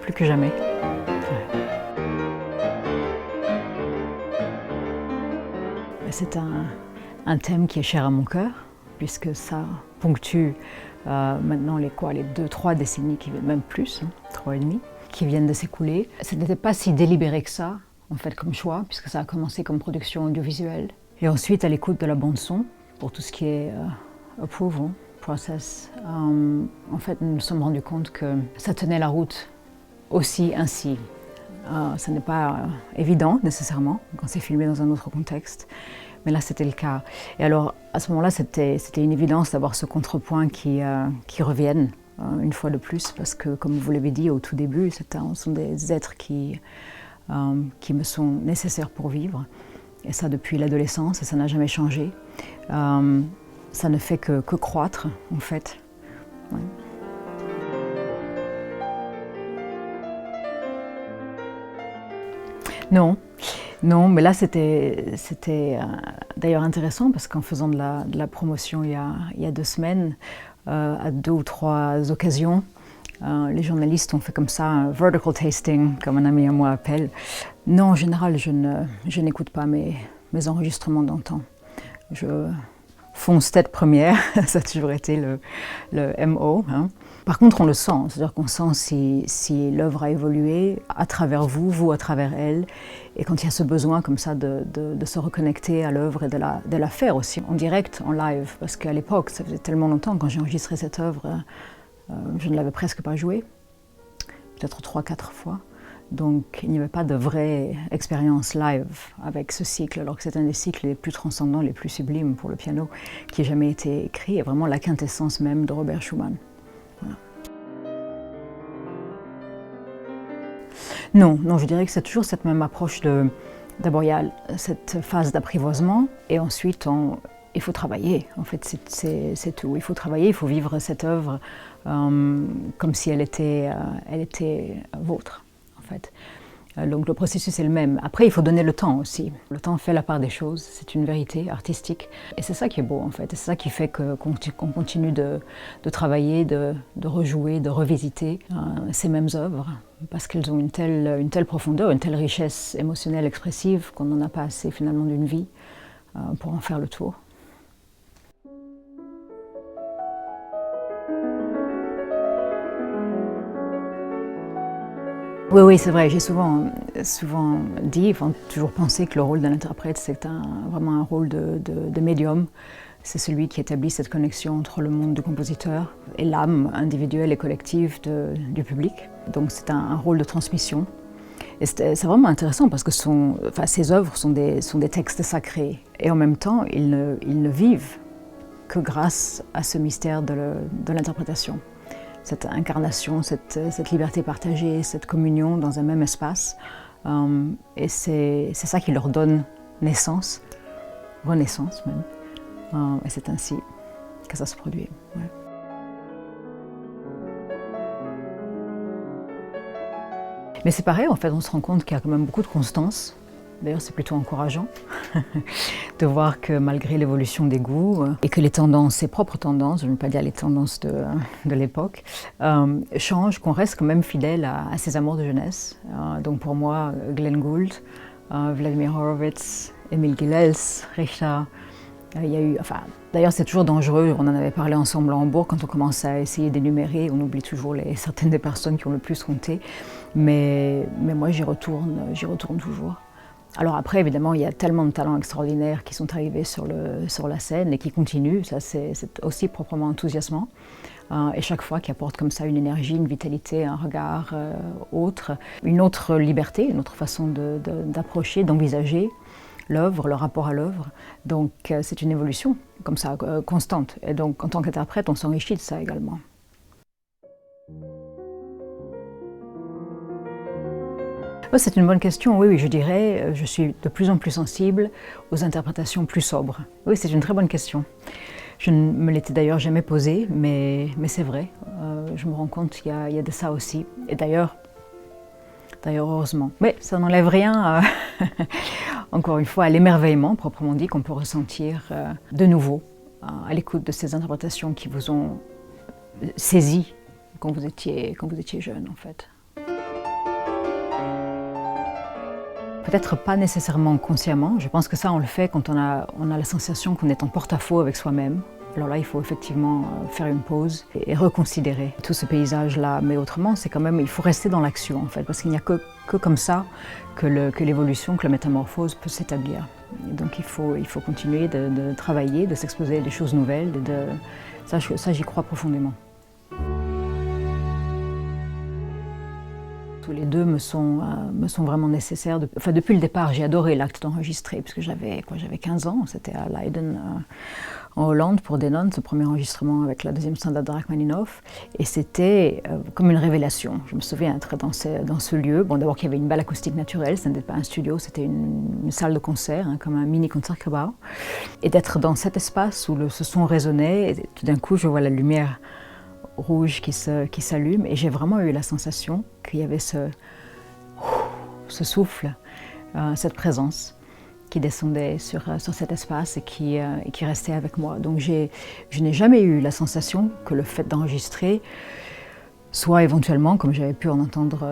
plus que jamais. C'est un thème qui est cher à mon cœur, puisque ça ponctue maintenant les 2-3 décennies, même plus, 3 et demi, qui viennent de s'écouler. Ce n'était pas si délibéré que ça, en fait, comme choix, puisque ça a commencé comme production audiovisuelle. Et ensuite, à l'écoute de la bande-son, pour tout ce qui est approval process, en fait, nous nous sommes rendus compte que ça tenait la route aussi ainsi. Ce n'est pas évident, nécessairement, quand c'est filmé dans un autre contexte. Mais là, c'était le cas. Et alors, à ce moment-là, c'était une évidence d'avoir ce contrepoint qui revienne une fois de plus, parce que, comme vous l'avez dit au tout début, ce sont des êtres qui me sont nécessaires pour vivre. Et ça depuis l'adolescence, et ça n'a jamais changé. Ça ne fait que croître, en fait. Ouais. Non, mais là c'était d'ailleurs intéressant parce qu'en faisant de la promotion il y a 2 semaines, à 2 ou 3 occasions, les journalistes ont fait comme ça un vertical tasting, comme un ami à moi appelle. Non, en général, je n'écoute pas mes enregistrements d'antan. Je fonce tête première, ça a toujours été le MO. Hein. Par contre, on le sent, c'est-à-dire qu'on sent si l'œuvre a évolué à travers vous à travers elle, et quand il y a ce besoin comme ça de se reconnecter à l'œuvre et de la faire aussi en direct, en live, parce qu'à l'époque, ça faisait tellement longtemps quand j'ai enregistré cette œuvre, je ne l'avais presque pas jouée, peut-être 3-4 fois. Donc il n'y avait pas de vraie expérience live avec ce cycle, alors que c'est un des cycles les plus transcendants, les plus sublimes pour le piano qui ait jamais été écrit, et vraiment la quintessence même de Robert Schumann. Voilà. Non, je dirais que c'est toujours cette même approche de... D'abord, il y a cette phase d'apprivoisement, et ensuite, il faut travailler. En fait, c'est tout. Il faut travailler, il faut vivre cette œuvre comme si elle était vôtre. En fait. Donc le processus est le même. Après, il faut donner le temps aussi. Le temps fait la part des choses, c'est une vérité artistique. Et c'est ça qui est beau en fait, et c'est ça qui fait qu'on continue de travailler, de rejouer, de revisiter ces mêmes œuvres, parce qu'elles ont une telle profondeur, une telle richesse émotionnelle, expressive, qu'on n'en a pas assez finalement d'une vie pour en faire le tour. Oui, c'est vrai. J'ai souvent dit, toujours pensé que le rôle d'un interprète, c'est vraiment un rôle de médium. C'est celui qui établit cette connexion entre le monde du compositeur et l'âme individuelle et collective du public. Donc c'est un rôle de transmission. Et c'est vraiment intéressant parce que ces œuvres sont des textes sacrés. Et en même temps, ils ne vivent que grâce à ce mystère de l'interprétation. Cette incarnation, cette liberté partagée, cette communion dans un même espace. Et c'est ça qui leur donne naissance, renaissance même. Et c'est ainsi que ça se produit. Ouais. Mais c'est pareil, en fait, on se rend compte qu'il y a quand même beaucoup de constance. D'ailleurs, c'est plutôt encourageant de voir que malgré l'évolution des goûts et que les tendances, ses propres tendances, je ne veux pas dire les tendances de l'époque, changent, qu'on reste quand même fidèle à ses amours de jeunesse. Donc pour moi, Glenn Gould, Vladimir Horowitz, Emil Gilels, Richter, il y a eu, d'ailleurs c'est toujours dangereux, on en avait parlé ensemble à Hambourg, quand on commence à essayer d'énumérer, on oublie toujours certaines des personnes qui ont le plus compté, mais moi j'y retourne toujours. Alors après, évidemment, il y a tellement de talents extraordinaires qui sont arrivés sur la scène et qui continuent, ça c'est aussi proprement enthousiasmant. Et chaque fois qui apporte comme ça une énergie, une vitalité, un regard autre, une autre liberté, une autre façon d'approcher, d'envisager l'œuvre, le rapport à l'œuvre. Donc c'est une évolution comme ça, constante. Et donc en tant qu'interprète, on s'enrichit de ça également. C'est une bonne question, oui, je dirais. Je suis de plus en plus sensible aux interprétations plus sobres. Oui, c'est une très bonne question. Je ne me l'étais d'ailleurs jamais posée, mais c'est vrai. Je me rends compte qu'il y a de ça aussi. Et d'ailleurs, heureusement. Mais ça n'enlève rien, encore une fois, à l'émerveillement, proprement dit, qu'on peut ressentir de nouveau à l'écoute de ces interprétations qui vous ont saisi quand vous étiez jeune, en fait. Peut-être pas nécessairement consciemment, je pense que ça on le fait quand on a la sensation qu'on est en porte-à-faux avec soi-même. Alors là, il faut effectivement faire une pause et reconsidérer tout ce paysage-là. Mais autrement, c'est quand même, il faut rester dans l'action en fait, parce qu'il n'y a que comme ça que l'évolution, que la métamorphose peut s'établir. Donc il faut continuer de travailler, de s'exposer à des choses nouvelles. Ça, j'y crois profondément. Tous les deux me sont vraiment nécessaires. Depuis le départ, j'ai adoré l'acte d'enregistrer, puisque j'avais 15 ans, c'était à Leiden, en Hollande, pour Denon, ce premier enregistrement avec la deuxième standard de Rachmaninoff. Et c'était comme une révélation. Je me souviens être dans ce lieu. Bon, d'abord qu'il y avait une belle acoustique naturelle, ce n'était pas un studio, c'était une salle de concert, hein, comme un mini Concertgebouw. Et d'être dans cet espace où ce son résonnait, et tout d'un coup, je vois la lumière rouge qui s'allume, et j'ai vraiment eu la sensation qu'il y avait ce souffle, cette présence qui descendait sur cet espace et qui restait avec moi. Donc je n'ai jamais eu la sensation que le fait d'enregistrer soit éventuellement, comme j'avais pu en entendre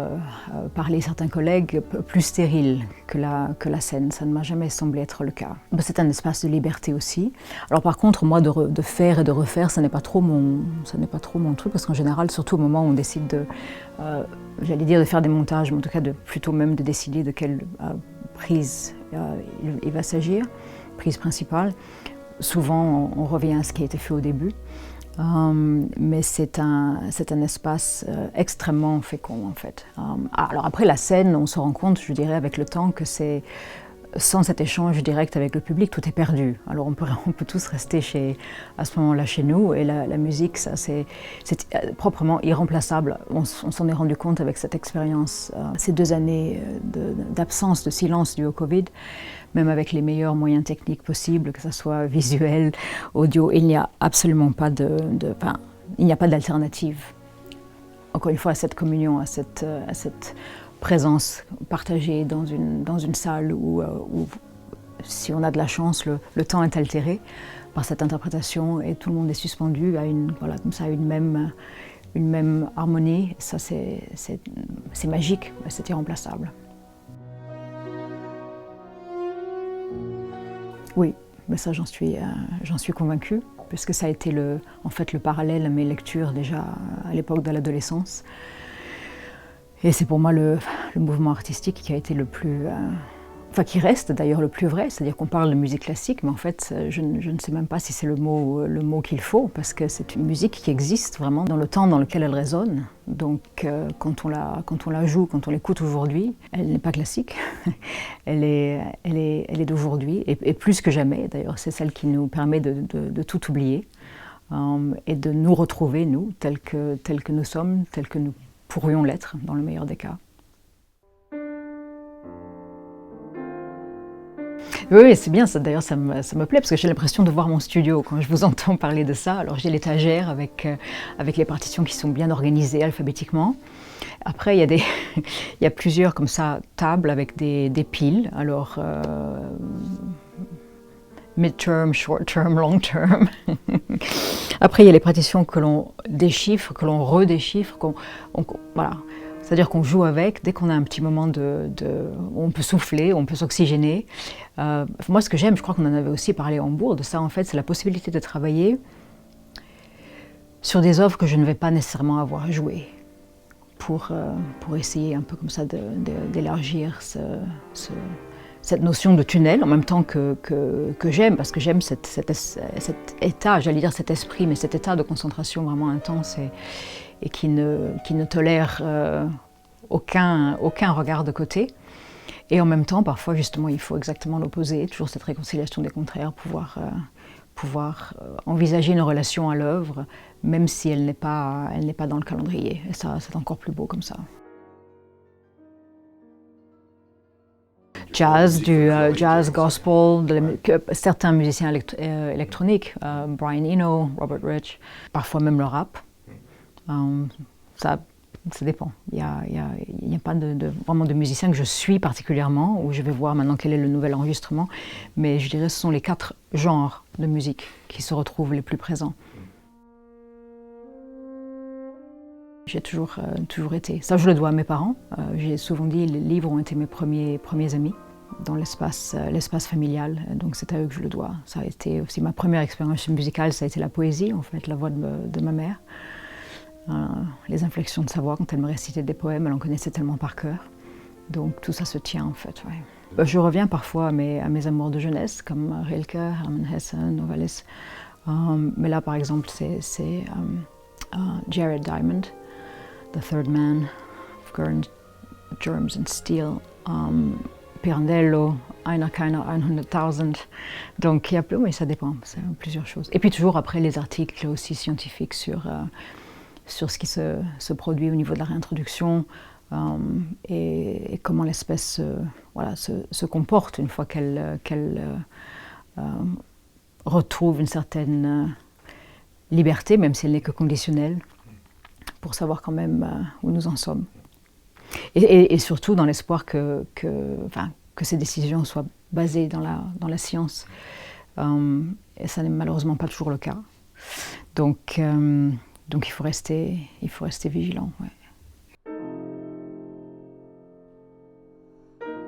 parler certains collègues, plus stérile que la scène. Ça ne m'a jamais semblé être le cas. C'est un espace de liberté aussi. Alors par contre, moi, de faire et de refaire, ça n'est pas trop mon truc, parce qu'en général, surtout au moment où on décide de faire des montages, mais en tout cas plutôt même de décider de quelle prise il va s'agir, prise principale, souvent on revient à ce qui a été fait au début. Mais c'est un espace extrêmement fécond en fait. Alors après la scène, on se rend compte, je dirais, avec le temps que sans cet échange direct avec le public, tout est perdu. Alors on peut tous rester à ce moment-là chez nous, et la musique, ça c'est proprement irremplaçable. On s'en est rendu compte avec cette expérience, ces 2 années d'absence, de silence dû au Covid. Même avec les meilleurs moyens techniques possibles, que ce soit visuel, audio, il n'y a absolument pas il n'y a pas d'alternative. Encore une fois, à cette communion, à cette présence partagée dans une salle où, si on a de la chance, le temps est altéré par cette interprétation et tout le monde est suspendu à une même harmonie. Ça, c'est magique, c'est irremplaçable. Oui, mais ça j'en suis convaincue, puisque ça a été en fait le parallèle à mes lectures déjà à l'époque de l'adolescence. Et c'est pour moi le mouvement artistique qui a été le plus... qui reste d'ailleurs le plus vrai, c'est-à-dire qu'on parle de musique classique, mais en fait je ne sais même pas si c'est le mot qu'il faut, parce que c'est une musique qui existe vraiment dans le temps dans lequel elle résonne. Donc quand on la joue, quand on l'écoute aujourd'hui, elle n'est pas classique, elle est d'aujourd'hui, et plus que jamais d'ailleurs, c'est celle qui nous permet de tout oublier et de nous retrouver, nous, tels que nous sommes, tels que nous pourrions l'être dans le meilleur des cas. Oui, c'est bien, d'ailleurs ça me plaît, parce que j'ai l'impression de voir mon studio quand je vous entends parler de ça. Alors j'ai l'étagère avec les partitions qui sont bien organisées alphabétiquement. Après il y a plusieurs comme ça tables avec des piles. Alors mid-term, short-term, long-term. Après il y a les partitions que l'on déchiffre, que l'on redéchiffre, voilà. C'est-à-dire qu'on joue avec, dès qu'on a un petit moment où on peut souffler, on peut s'oxygéner. Moi, ce que j'aime, je crois qu'on en avait aussi parlé à Hambourg, de ça en fait, c'est la possibilité de travailler sur des œuvres que je ne vais pas nécessairement avoir jouées, pour essayer un peu comme ça d'élargir cette notion de tunnel, en même temps que j'aime, parce que j'aime cet état, j'allais dire cet esprit, mais cet état de concentration vraiment intense et qui ne tolère aucun regard de côté. Et en même temps, parfois, justement, il faut exactement l'opposé, toujours cette réconciliation des contraires, pouvoir envisager une relation à l'œuvre, même si elle n'est pas dans le calendrier. Et ça, c'est encore plus beau comme ça. Jazz, jazz, gospel, certains musiciens électroniques, Brian Eno, Robert Rich, parfois même le rap. Ça dépend. Il n'y a pas vraiment de musicien que je suis particulièrement, où je vais voir maintenant quel est le nouvel enregistrement, mais je dirais que ce sont les 4 genres de musique qui se retrouvent les plus présents. J'ai toujours été. Ça, je le dois à mes parents. J'ai souvent dit, les livres ont été mes premiers amis. dans l'espace familial. Donc c'est à eux que je le dois. Ça a été aussi ma première expérience musicale, ça a été la poésie, en fait, la voix de ma mère. Les inflexions de sa voix, quand elle me récitait des poèmes, elle en connaissait tellement par cœur. Donc tout ça se tient, en fait. Ouais. Je reviens parfois à mes amours de jeunesse, comme Rilke, Hermann Hesse, Novalis. Mais là, par exemple, c'est Jared Diamond, The Third Man, of Gurn, Germs and Steel, Pirandello, Einer, Keiner, 100,000. Donc il y a plus, oui, ça dépend, c'est plusieurs choses. Et puis toujours après les articles aussi scientifiques sur ce qui se produit au niveau de la réintroduction et comment l'espèce se comporte une fois qu'elle retrouve une certaine liberté, même si elle n'est que conditionnelle, pour savoir quand même où nous en sommes. Et surtout dans l'espoir que ces décisions soient basées dans la science. Et ça n'est malheureusement pas toujours le cas. Donc il faut rester vigilant. Ouais.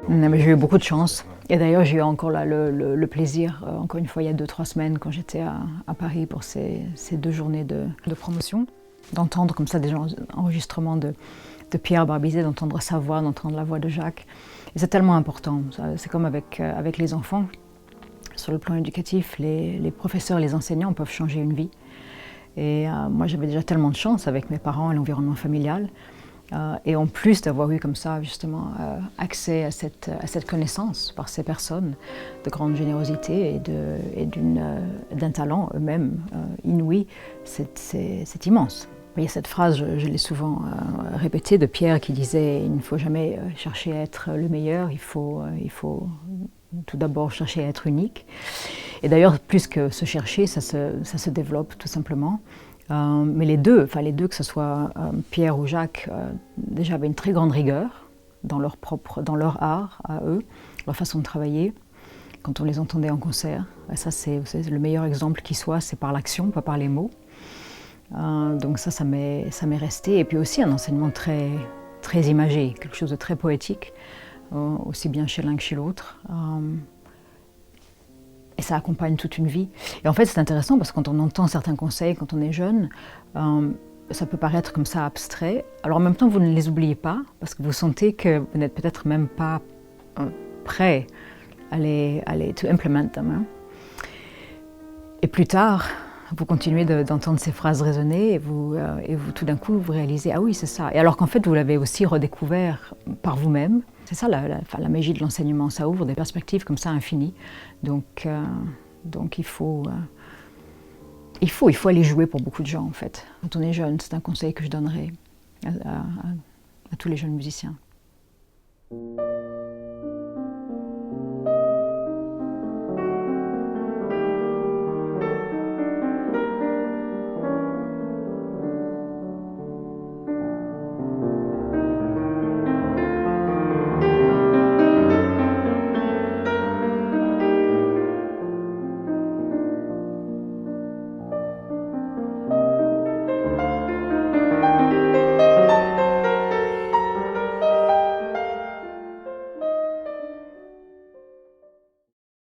J'ai eu beaucoup de chance. Et d'ailleurs, j'ai eu encore là, le plaisir, encore une fois, il y a 2-3 semaines, quand j'étais à Paris pour ces 2 journées de promotion, d'entendre comme ça des enregistrements de Pierre Barbizet, d'entendre sa voix, d'entendre la voix de Jacques. Et c'est tellement important. C'est comme avec les enfants. Sur le plan éducatif, les professeurs, les enseignants peuvent changer une vie. Et moi, j'avais déjà tellement de chance avec mes parents et l'environnement familial. Et en plus d'avoir eu comme ça, justement, accès à cette connaissance par ces personnes de grande générosité et d'un talent eux-mêmes inouï, c'est immense. Il y a cette phrase, je l'ai souvent répétée, de Pierre qui disait « Il ne faut jamais chercher à être le meilleur, il faut tout d'abord chercher à être unique ». Et d'ailleurs, plus que se chercher, ça se développe tout simplement. Mais les deux, que ce soit Pierre ou Jacques, déjà avaient une très grande rigueur dans leur art à eux, leur façon de travailler. Quand on les entendait en concert, ça c'est le meilleur exemple qui soit, c'est par l'action, pas par les mots. Donc ça m'est resté. Et puis aussi un enseignement très, très imagé, quelque chose de très poétique, aussi bien chez l'un que chez l'autre. Et ça accompagne toute une vie. Et en fait, c'est intéressant parce que quand on entend certains conseils, quand on est jeune, ça peut paraître comme ça abstrait. Alors en même temps, vous ne les oubliez pas parce que vous sentez que vous n'êtes peut-être même pas prêt à les to implement them. Hein. Et plus tard, vous continuez d'entendre ces phrases résonner et vous tout d'un coup, vous réalisez « Ah oui, c'est ça ». Et alors qu'en fait, vous l'avez aussi redécouvert par vous-même. C'est ça la magie de l'enseignement, ça ouvre des perspectives comme ça infinies. Donc il faut aller jouer pour beaucoup de gens en fait. Quand on est jeune, c'est un conseil que je donnerais à tous les jeunes musiciens.